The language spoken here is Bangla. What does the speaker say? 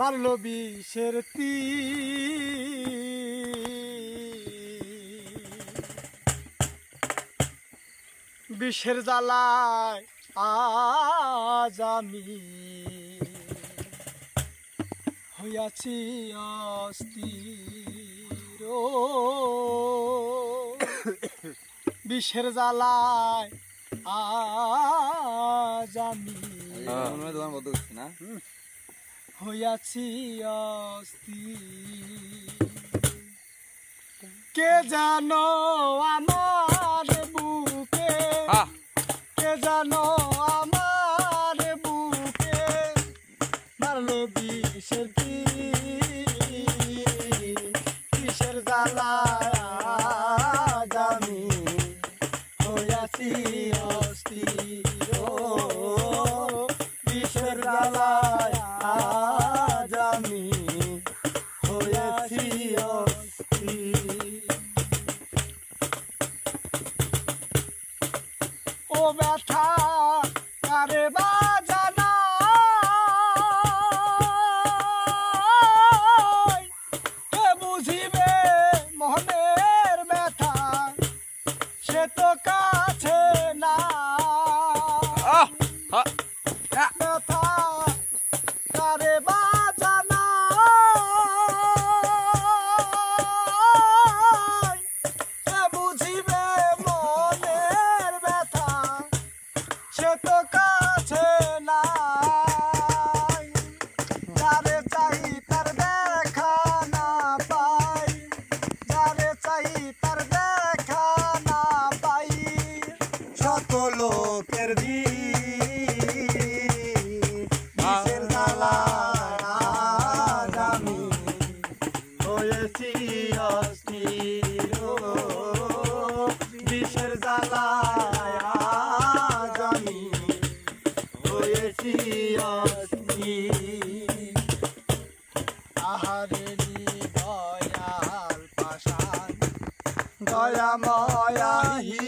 মারলো বিষের তীর বিষের জ্বালায় আজ আমি হইয়াছি অস্থির বিষের জ্বালায় আজ আমি হইয়াছি অস্থির কে জানো আমার বুকে কে জানো আমার বুকে মারলো বিষের বিষের জ্বালায় আজ আমি হইয়াছি অস্থির বিষের জ্বালায় আজ আমি হইয়াছি অস্থির ও ব্যথা কারে বাজানা কে বুঝিবে মনের ব্যথা সে তো কাছে না ব্যথা কারে বাজানা কে বুঝিবে মনের ব্যথা সে তো কাছে নাই যারে চাই তার দেখা না পাই যারে চাই তার দেখা না পাই শত লোকের বিষের জ্বালায় আজ আমি হয়েছি অস্থির বিষের জ্বালায় আজ আমি হয়েছি অস্থির আহারে দয়াল পাশান দয়া ময়াহি